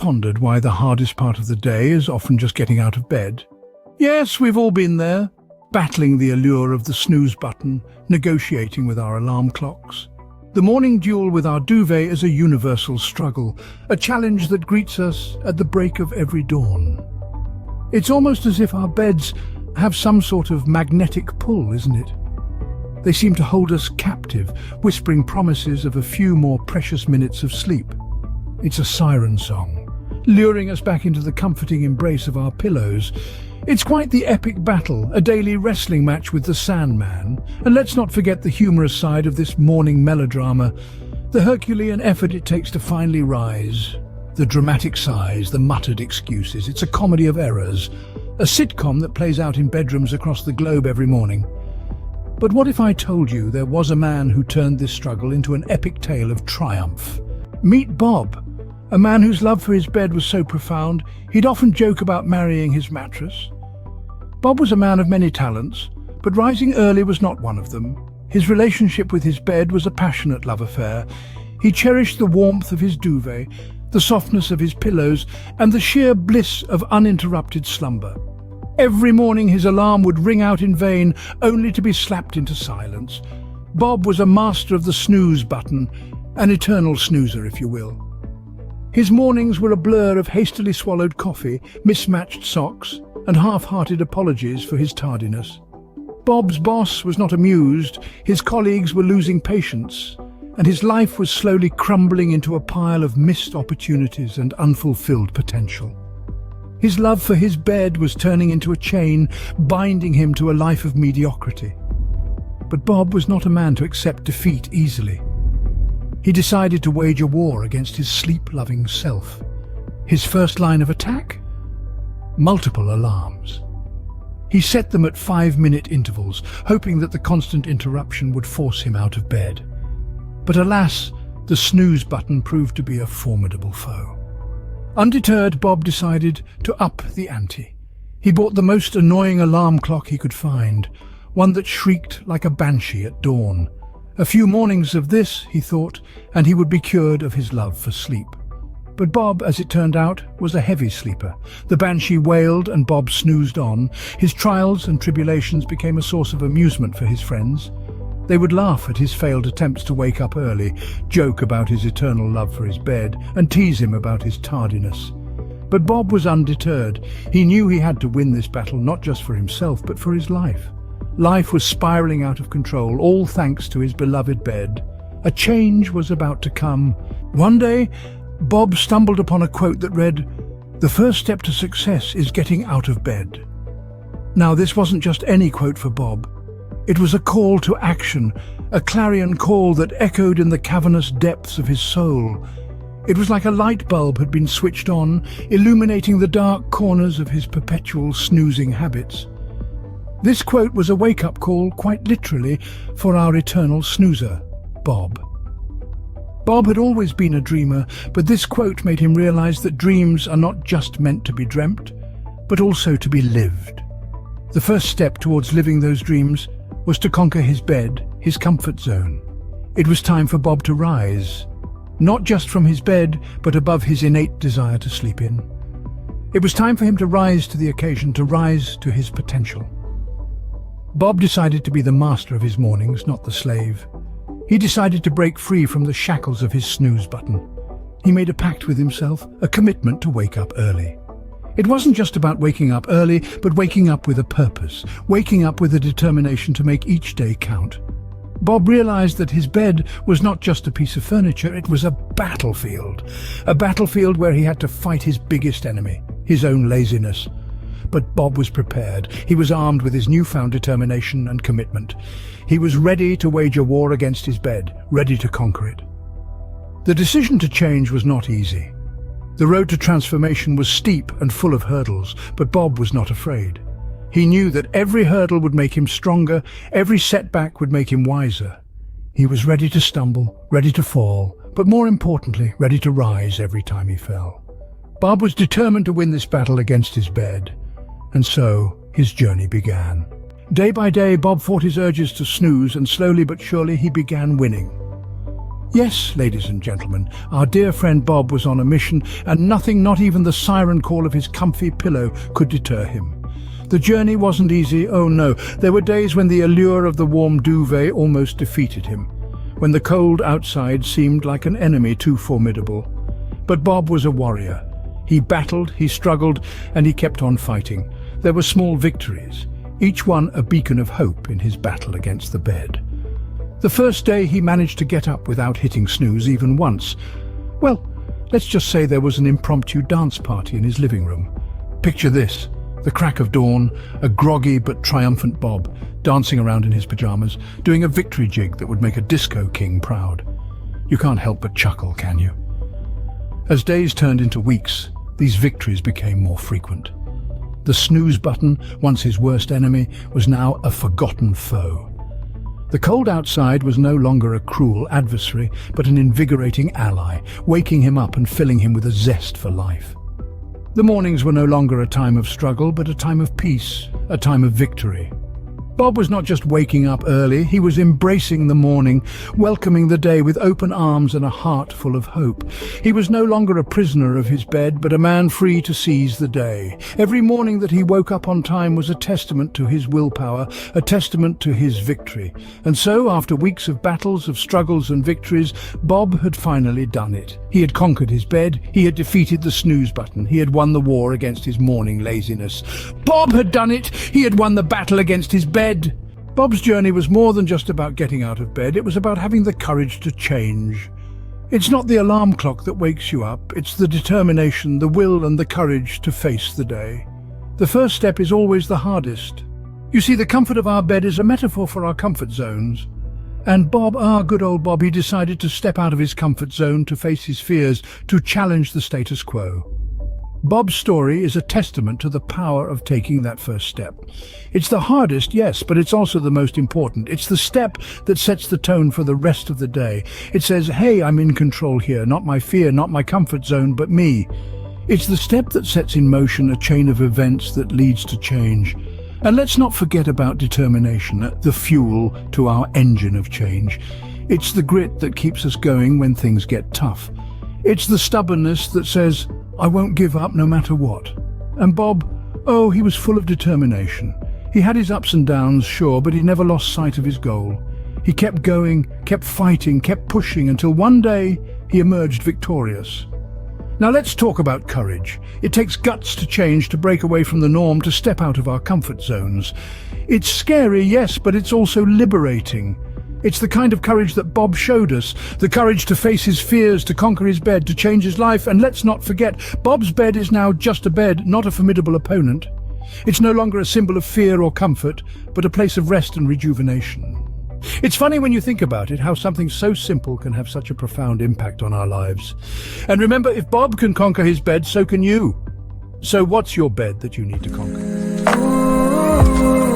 pondered why the hardest part of the day is often just getting out of bed? Yes, we've all been there, battling the allure of the snooze button, negotiating with our alarm clocks. The morning duel with our duvet is a universal struggle, a challenge that greets us at the break of every dawn. It's almost as if our beds have some sort of magnetic pull, isn't it? They seem to hold us captive, whispering promises of a few more precious minutes of sleep. It's a siren song, luring us back into the comforting embrace of our pillows. It's quite the epic battle, a daily wrestling match with the Sandman. And let's not forget the humorous side of this morning melodrama, the Herculean effort it takes to finally rise, the dramatic sighs, the muttered excuses. It's a comedy of errors, a sitcom that plays out in bedrooms across the globe every morning. But what if I told you there was a man who turned this struggle into an epic tale of triumph? Meet Bob, a man whose love for his bed was so profound, he'd often joke about marrying his mattress. Bob was a man of many talents, but rising early was not one of them. His relationship with his bed was a passionate love affair. He cherished the warmth of his duvet, the softness of his pillows, and the sheer bliss of uninterrupted slumber. Every morning his alarm would ring out in vain, only to be slapped into silence. Bob was a master of the snooze button, an eternal snoozer, if you will. His mornings were a blur of hastily swallowed coffee, mismatched socks, and half-hearted apologies for his tardiness. Bob's boss was not amused, his colleagues were losing patience, and his life was slowly crumbling into a pile of missed opportunities and unfulfilled potential. His love for his bed was turning into a chain, binding him to a life of mediocrity. But Bob was not a man to accept defeat easily. He decided to wage a war against his sleep-loving self. His first line of attack? Multiple alarms. He set them at 5-minute intervals, hoping that the constant interruption would force him out of bed. But alas, the snooze button proved to be a formidable foe. Undeterred, Bob decided to up the ante. He bought the most annoying alarm clock he could find, one that shrieked like a banshee at dawn. A few mornings of this, he thought, and he would be cured of his love for sleep. But Bob, as it turned out, was a heavy sleeper. The banshee wailed and Bob snoozed on. His trials and tribulations became a source of amusement for his friends. They would laugh at his failed attempts to wake up early, joke about his eternal love for his bed, and tease him about his tardiness. But Bob was undeterred. He knew he had to win this battle, not just for himself, but for his life. Life was spiraling out of control, all thanks to his beloved bed. A change was about to come. One day, Bob stumbled upon a quote that read, "The first step to success is getting out of bed." Now, this wasn't just any quote for Bob. It was a call to action, a clarion call that echoed in the cavernous depths of his soul. It was like a light bulb had been switched on, illuminating the dark corners of his perpetual snoozing habits. This quote was a wake-up call, quite literally, for our eternal snoozer, Bob. Bob had always been a dreamer, but this quote made him realize that dreams are not just meant to be dreamt, but also to be lived. The first step towards living those dreams was to conquer his bed, his comfort zone. It was time for Bob to rise, not just from his bed, but above his innate desire to sleep in. It was time for him to rise to the occasion, to rise to his potential. Bob decided to be the master of his mornings, not the slave. He decided to break free from the shackles of his snooze button. He made a pact with himself, a commitment to wake up early. It wasn't just about waking up early, but waking up with a purpose, waking up with a determination to make each day count. Bob realized that his bed was not just a piece of furniture, it was a battlefield where he had to fight his biggest enemy, his own laziness. But Bob was prepared. He was armed with his newfound determination and commitment. He was ready to wage a war against his bed, ready to conquer it. The decision to change was not easy. The road to transformation was steep and full of hurdles, but Bob was not afraid. He knew that every hurdle would make him stronger, every setback would make him wiser. He was ready to stumble, ready to fall, but more importantly, ready to rise every time he fell. Bob was determined to win this battle against his bed, and so his journey began. Day by day, Bob fought his urges to snooze, and slowly but surely he began winning. Yes, ladies and gentlemen, our dear friend Bob was on a mission, and nothing, not even the siren call of his comfy pillow, could deter him. The journey wasn't easy, oh no. There were days when the allure of the warm duvet almost defeated him, when the cold outside seemed like an enemy too formidable. But Bob was a warrior. He battled, he struggled, and he kept on fighting. There were small victories, each one a beacon of hope in his battle against the bed. The first day he managed to get up without hitting snooze even once. Well, let's just say there was an impromptu dance party in his living room. Picture this: the crack of dawn, a groggy but triumphant Bob, dancing around in his pajamas, doing a victory jig that would make a disco king proud. You can't help but chuckle, can you? As days turned into weeks, these victories became more frequent. The snooze button, once his worst enemy, was now a forgotten foe. The cold outside was no longer a cruel adversary, but an invigorating ally, waking him up and filling him with a zest for life. The mornings were no longer a time of struggle, but a time of peace, a time of victory. Bob was not just waking up early, he was embracing the morning, welcoming the day with open arms and a heart full of hope. He was no longer a prisoner of his bed, but a man free to seize the day. Every morning that he woke up on time was a testament to his willpower, a testament to his victory. And so, after weeks of battles, of struggles and victories, Bob had finally done it. He had conquered his bed, he had defeated the snooze button, he had won the war against his morning laziness. Bob had done it! He had won the battle against his bed. Bob's journey was more than just about getting out of bed, it was about having the courage to change. It's not the alarm clock that wakes you up, it's the determination, the will and the courage to face the day. The first step is always the hardest. You see, the comfort of our bed is a metaphor for our comfort zones. And Bob, our good old Bob, he decided to step out of his comfort zone, to face his fears, to challenge the status quo. Bob's story is a testament to the power of taking that first step. It's the hardest, yes, but it's also the most important. It's the step that sets the tone for the rest of the day. It says, hey, I'm in control here, not my fear, not my comfort zone, but me. It's the step that sets in motion a chain of events that leads to change. And let's not forget about determination, the fuel to our engine of change. It's the grit that keeps us going when things get tough. It's the stubbornness that says, I won't give up no matter what. And Bob, oh, he was full of determination. He had his ups and downs, sure, but he never lost sight of his goal. He kept going, kept fighting, kept pushing, until one day he emerged victorious. Now let's talk about courage. It takes guts to change, to break away from the norm, to step out of our comfort zones. It's scary, yes, but it's also liberating. It's the kind of courage that Bob showed us, the courage to face his fears, to conquer his bed, to change his life. And let's not forget, Bob's bed is now just a bed, not a formidable opponent. It's no longer a symbol of fear or comfort, but a place of rest and rejuvenation. It's funny when you think about it, how something so simple can have such a profound impact on our lives. And remember, if Bob can conquer his bed, so can you. So what's your bed that you need to conquer?